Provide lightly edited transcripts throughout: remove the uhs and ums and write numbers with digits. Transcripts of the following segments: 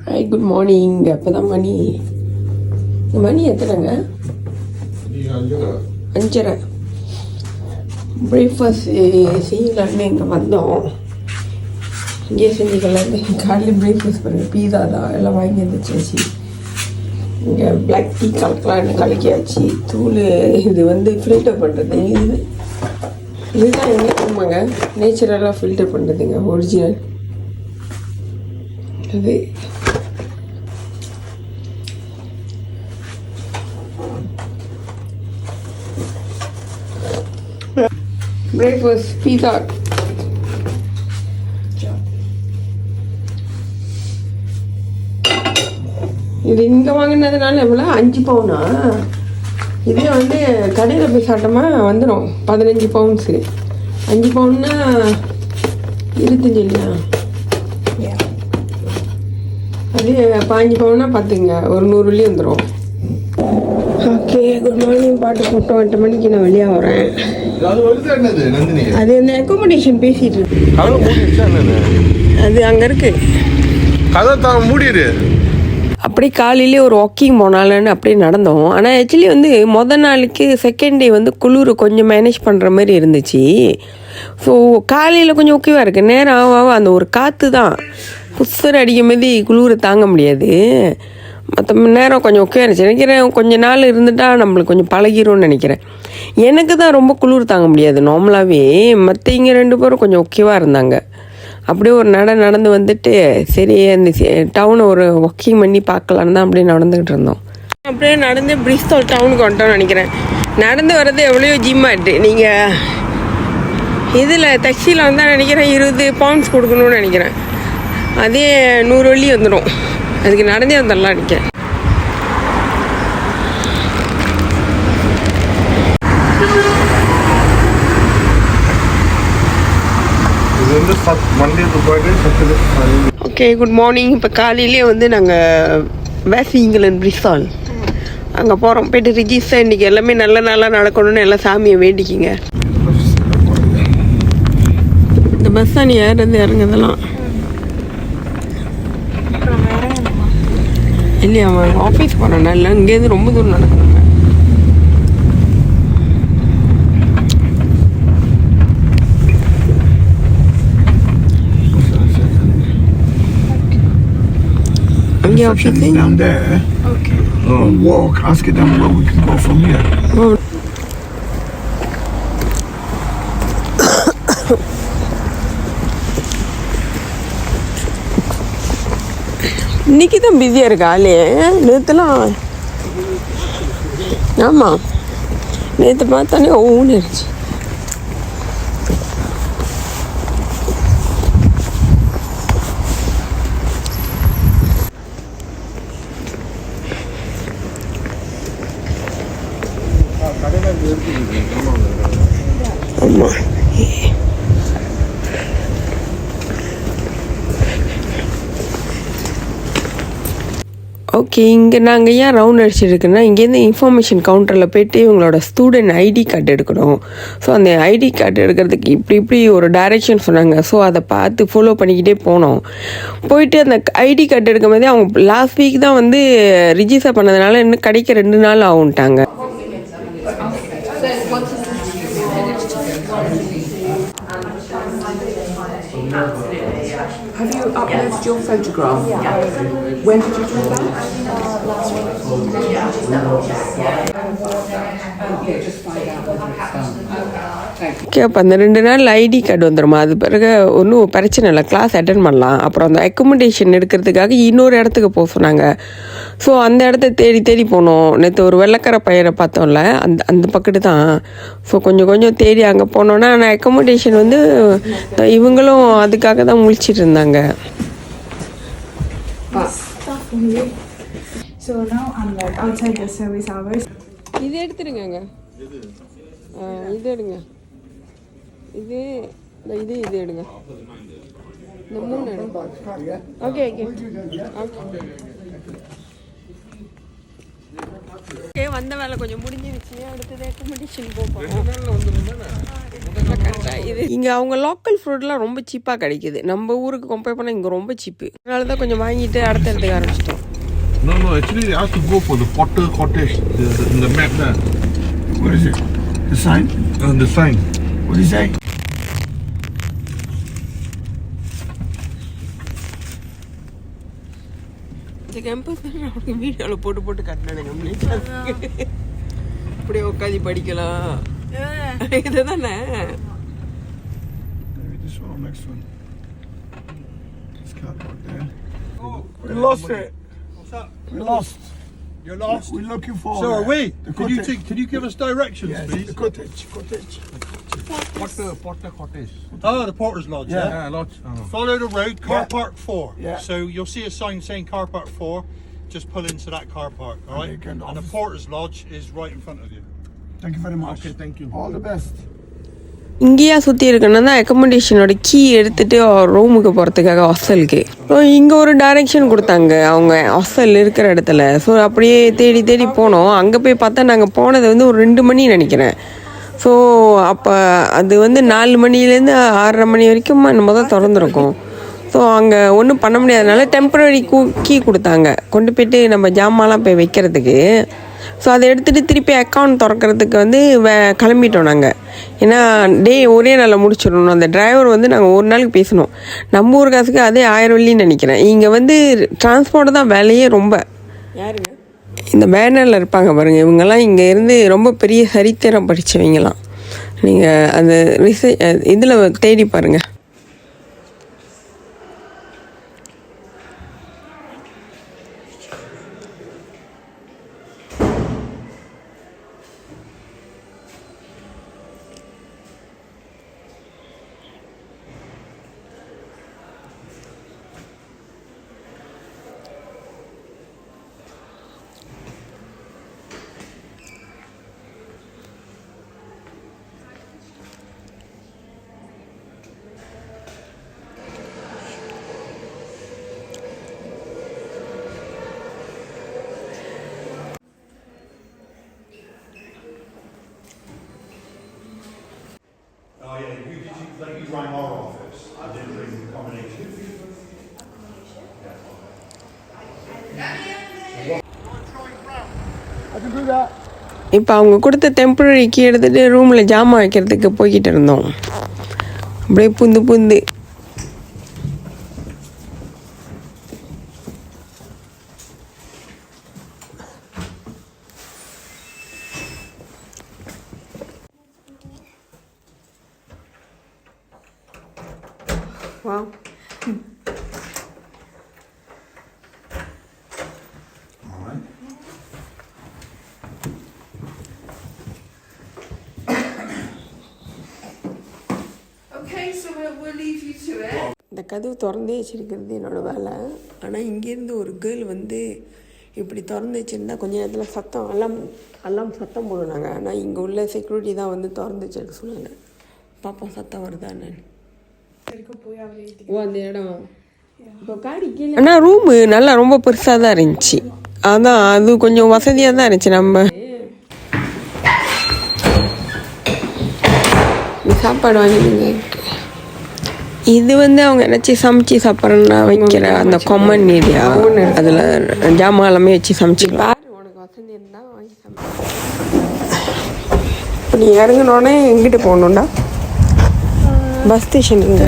Hi, good morning. அப்போ தான் மணி எத்தனைங்க? 5:30. Breakfast செய்யலான்னு இங்கே வந்தோம். இங்கே செஞ்சுக்கலான்னு காலையில் பிரேக்ஃபாஸ்ட் பண்ணுங்கள். பீஸா தான் எல்லாம் வாங்கி வந்துச்சு. இங்கே பிளாக் டீ கலக்கலான்னு கலக்கியாச்சு. தூள் இது ஃபில்டர் பண்ணுறது. இதுதான் எங்கே ஆமாங்க, நேச்சுரலாக ஃபில்டர் பண்ணுறதுங்க, ஒரிஜினல். அது பிரேக்ஃபாஸ்ட் பீஸா. இது இங்கே வாங்கினதுனால எவ்வளோ? 5 பவுனா? இதே கடையில் போய் சாப்பிட்டோமா வந்துடும் 15 பவுன்ஸு. 5 பவுன்னா 25 இல்லையா? அது 15 பவுனா பார்த்துங்க, ஒரு 100 வெள்ளி வந்துடும். Okay, good morning. பாட்டு போட்டோம். 8 மணிக்கு நான் வெளியாக வரேன். அது அக்கோமடேஷன் பேசிட்டு இருக்கு. அது அங்கே இருக்கு. மூடிடு. அப்படி காலையிலே ஒரு வாக்கிங் போனாலன்னு அப்படியே நடந்தோம். ஆனால் ஆக்சுவலி மொதல் நாளுக்கு செகண்ட் டே குளிர் கொஞ்சம் மேனேஜ் பண்ணுற மாதிரி இருந்துச்சு. ஸோ காலையில் கொஞ்சம் ஓகேவாக இருக்குது. நேரம் ஆக அந்த ஒரு காற்று தான் புஸ்தர் அடிக்கும் போது குளிரை தாங்க முடியாது. மற்ற நேரம் கொஞ்சம் ஓகேவா இருந்துச்சு நினைக்கிறேன். கொஞ்சம் நாள் இருந்துட்டால் நம்மளுக்கு கொஞ்சம் பழகிரும்னு நினைக்கிறேன். எனக்கு தான் ரொம்ப குளிர் தாங்க முடியாது நார்மலாகவே. மற்ற இங்கே 2 பேரும் கொஞ்சம் ஓகேவாக இருந்தாங்க. அப்படியே ஒரு நடந்து வந்துட்டு சரி அந்த டவுனை ஒரு வாக்கிங் பண்ணி பார்க்கலான்னு தான் அப்படியே நடந்துக்கிட்டு இருந்தோம். அப்படியே நடந்து பிரிஸ்டால் டவுனுக்கு வந்துட்டோம்னு நினைக்கிறேன். நடந்து வர்றது எவ்வளோ ஜிம்மாட்டு. நீங்கள் இதில் டாக்ஸியில் வந்தால் நினைக்கிறேன் 20 பவுண்ட்ஸ் கொடுக்கணும்னு நினைக்கிறேன். அதே 100 வெள்ளி வந்துடும். அதுக்கு நடந்தே வந்துடலாம் நினைக்கிறேன். Okay, good morning. இப்போ காலையிலே நாங்கள் வெஸ்ட் இங்கிலாந்து பிரிஸ்டால் அங்கே போகிறோம். போய்ட்டு ரிஜிஸ்டர் இன்றைக்கி எல்லாமே நல்ல நாளாக நடக்கணும்னு எல்லாம் சாமியை வேண்டிக்கிங்க. இந்த பஸ் தான் ஏறது இறங்குதெல்லாம் இல்லையா? அவன் ஆஃபீஸ் போகிறான். இல்லை, இங்கேருந்து ரொம்ப தூரம் நடக்கணுங்க. அங்கே office down there. Okay. Walk, ask them where we can go from here. இன்னைக்கு தான் பிஸியாக இருக்கா? ஆளே நேற்றுலாம் ஆமாம், நேற்று பார்த்தானே ஒவ்வொன்று இருந்துச்சு. ஆமாம். ஓகே, இங்கே நாங்கள் ஏன் ரவுண்ட் அடிச்சிருக்குன்னா, இங்கேருந்து இன்ஃபர்மேஷன் கவுண்டரில் போய்ட்டு இவங்களோட ஸ்டூடெண்ட் ஐடி கார்டு எடுக்கணும். ஸோ அந்த ஐடி கார்டு எடுக்கிறதுக்கு இப்படி ஒரு டைரெக்ஷன் சொன்னாங்க. ஸோ அதை பார்த்து ஃபாலோ பண்ணிக்கிட்டே போனோம். போயிட்டு அந்த ஐடி கார்டு எடுக்கும் போதே அவங்க லாஸ்ட் வீக் தான் ரிஜிஸ்டர் பண்ணதுனால இன்னும் கிடைக்க 2 நாள் ஆகும்ட்டாங்க. Have you uploaded your photograph? Yeah. When did you do that? Last week. Okay, just find out whether it's done. Okay, அப்போ அந்த 2 நாள் ஐடி கார்டு வந்துடுமா? அது பிறகு ஒன்றும் பிரச்சனை இல்லை, கிளாஸ் அட்டன் பண்ணலாம். அப்புறம் அந்த அக்கோமடேஷன் எடுக்கிறதுக்காக இன்னொரு இடத்துக்கு போக சொன்னாங்க. ஸோ அந்த இடத்த தேடி போனோம். நேற்று ஒரு வெள்ளைக்கார பையனை பார்த்தோம்ல, அந்த பக்கத்து தான். ஸோ கொஞ்சம் தேடி அங்கே போனோன்னா ஆனால் அக்கோமடேஷன் இவங்களும் அதுக்காக தான் முழிச்சிட்டு இருந்தாங்க. So now I'm like outside the service hours. இது எடுத்துடுங்க. இது எடுங்க. இது எடுங்க. இந்த 3 எடுங்க. ஓகே. வந்த வேலை கொஞ்சம் முடிஞ்சிருச்சு. அடுத்தது அக்கமடேஷன் போகிறோம். இங்கே அவங்க லோக்கல் ஃப்ரூட்லாம் ரொம்ப சீப்பாக கிடைக்குது. நம்ம ஊருக்கு கம்பேர் பண்ணால் இங்கே ரொம்ப சீப்பு. அதனால தான் கொஞ்சம் வாங்கிட்டு அடுத்த இடத்துக்கு ஆரம்பிச்சிட்டோம். No, actually I have to go for the Potter Cottage in the map there. What is it? The sign? The sign. What do you say? இந்த கேம்பஸ் அவனுக்கு வீடியோவில் போட்டு போட்டு கட்டினானுங்க. அப்படியே உட்காந்து படிக்கலாம். இதுதானே Maybe this one or next one. This cardboard there. We lost it. What's that? We lost. You're lost? We're looking for So are we. the Can you, cottage. can you give us directions, Yes, please? the cottage. Cottage. Potter Cottage. Oh, the Porter's Lodge, yeah? Yeah, lot. Follow the road, car Yeah. park 4. Yeah. So you'll see a sign saying car park 4. Just pull into that car park, all right? Okay, good. And the Porter's Lodge is right in front of you. Thank you very much. Okay, thank you. All the best. இங்கேயா சுற்றி இருக்கணும்னா தான் அக்கமடேஷனோட key எடுத்துகிட்டு ரூமுக்கு போகிறதுக்காக ஹாஸ்டலுக்கு. So இங்கே ஒரு டைரெக்ஷன் கொடுத்தாங்க அவங்க ஹாஸ்டல் இருக்கிற இடத்துல. ஸோ அப்படியே தேடி தேடி போனோம். அங்கே போய் பார்த்தா நாங்கள் போனது வந்து ஒரு 2 மணி நினைக்கிறேன். ஸோ அப்போ அது வந்து 4 மணிலேருந்து 6:30 மணி வரைக்கும் நம்ம தான் திறந்துருக்கோம். ஸோ அங்கே ஒன்றும் பண்ண முடியாதனால டெம்பரரி கீ கொடுத்தாங்க கொண்டு போய்ட்டு நம்ம ஜாமான்லாம் போய் வைக்கிறதுக்கு. ஸோ அதை எடுத்துகிட்டு திருப்பி அக்கௌண்ட் திறக்கிறதுக்கு வந்து கிளம்பிட்டோம் நாங்கள். ஏன்னா ஒரே நாளில் முடிச்சிடணும். அந்த டிரைவர் வந்து நாங்கள் ஒரு நாளைக்கு பேசணும். நம்ம ஊர் காசுக்கு அதே 1000 வெள்ளின்னு நினைக்கிறேன். இங்கே வந்து டிரான்ஸ்போர்ட் தான் வேலையே ரொம்ப. யாருங்க இந்த பேனரில் இருப்பாங்க பாருங்கள், இவங்கெல்லாம் இங்கே இருந்து ரொம்ப பெரிய சரித்திரம் படித்தவங்களாம். நீங்கள் அந்த இதில் தேடி பாருங்கள். Oh yeah, you rang our office. I didn't ring the combination. I can do that. இப்போ அவங்க கொடுத்த டெம்பரரி கீ எடுத்துகிட்டு ரூமில் ஜாமான் வைக்கிறதுக்கு போய்கிட்டு இருந்தோம். அப்படியே புந்து Wow. All right. Okay, so we'll leave you to it. இந்த கதவு திறந்தே வச்சிருக்கிறது என்னோடய வேலை. ஆனால் இங்கேருந்து ஒரு கேர்ள் வந்து இப்படி திறந்து வச்சுருந்தா கொஞ்ச நேரத்தில் சத்தம் எல்லாம் சத்தம் போடுனாங்க. ஆனால் இங்கே உள்ள செக்யூரிட்டி தான் வந்து திறந்து வச்சிருக்க சொன்னாங்க. பாப்பா சத்தம் வருதான்னு. ஓ அந்த இடம் இப்போ காடி கீழே. ஆனால் ரூமு நல்லா ரொம்ப பெருசாக தான் இருந்துச்சு. அதான் அது கொஞ்சம் வசதியாக தான் இருந்துச்சு. நம்ம சாப்பாடு வாங்கிடுங்க. இது வந்து அவங்க நினச்சி சமைச்சி சாப்பிட்றேன்னா வைக்கிற அந்த காமன் ஏரியா. அதில் ஜாமான் எல்லாமே வச்சு சமைச்சிக்கலாம். உனக்கு வசதி இருந்தால் வாங்கி இப்போ நீ இறங்கினோடனே எங்கிட்ட போகணுண்டா? பஸ் ஸ்டேஷனுங்க.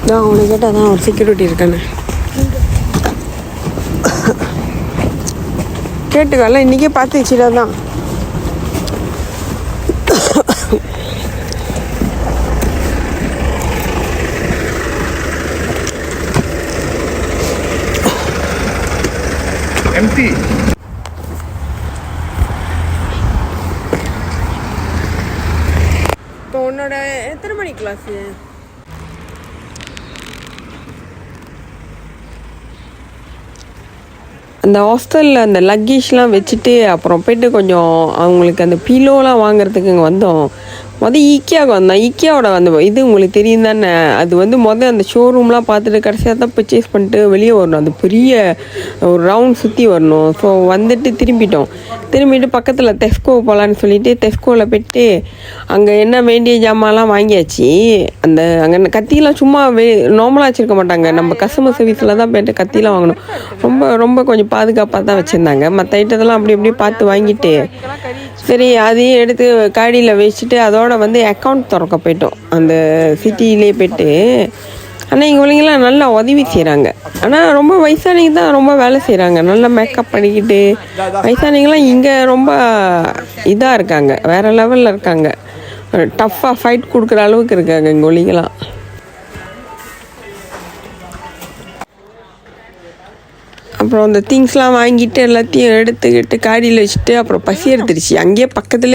நான் அவனை கேட்டால் தான் ஒரு செக்யூரிட்டி இருக்கானே கேட்டுக்கல. இன்றைக்கே பார்த்து வச்சுட்டா தான். Empty. இப்போ உன்னோட எத்தனை மணி கிளாஸு? அந்த ஹாஸ்டலில் அந்த லக்கேஜ்லாம் வச்சுட்டு அப்புறம் போய்ட்டு கொஞ்சம் அவங்களுக்கு அந்த பீலோலாம் வாங்குறதுக்கு இங்கே வந்தோம். ஈக்கியாவுக்கு வந்தோம். ஈக்கியாவோட அந்த இது உங்களுக்கு தெரியும் தானே, அது வந்து அந்த ஷோரூம்லாம் பார்த்துட்டு கடைசியாக தான் பர்ச்சேஸ் பண்ணிட்டு வெளியே வரணும். அந்த பெரிய ஒரு ரவுண்ட் சுற்றி வரணும். ஸோ வந்துட்டு திரும்பிட்டு பக்கத்தில் டெஸ்கோ போகலான்னு சொல்லிட்டு டெஸ்கோவில் போய்ட்டு அங்கே என்ன வேண்டிய ஜாமான்லாம் வாங்கியாச்சு. அங்கே கத்திலாம் சும்மா நார்மலாக வச்சுருக்க மாட்டாங்க. நம்ம கஸ்டமர் சர்வீஸில் தான் போய்ட்டு கத்திலாம் வாங்கணும். ரொம்ப கொஞ்சம் பாதுகாப்பாக தான் வச்சுருந்தாங்க. மற்ற ஐட்டத்தெல்லாம் அப்படி பார்த்து வாங்கிட்டு சரி அதையும் எடுத்து காடியில் வச்சுட்டு அதோட அக்கௌண்ட் திறக்க போயிட்டோம் அந்த சிட்டியிலே போய்ட்டு. ஆனால் இவங்களாம் நல்லா உதவி செய்கிறாங்க. ஆனால் ரொம்ப வயசானவங்க தான் ரொம்ப வேலை செய்கிறாங்க. நல்லா மேக்கப் பண்ணிக்கிட்டு வயசானவங்களாம் இங்கே ரொம்ப இதாக இருக்காங்க, வேறு லெவலில் இருக்காங்க. டஃப்பாக ஃபைட் கொடுக்குற அளவுக்கு இருக்காங்க இங்கே ஒலிங்களாம். அப்புறம் அந்த திங்ஸ்லாம் வாங்கிட்டு எல்லாத்தையும் எடுத்துக்கிட்டு காடியில் வச்சுட்டு அப்புறம் பசி எடுத்துருச்சு. அங்கேயே பக்கத்தில்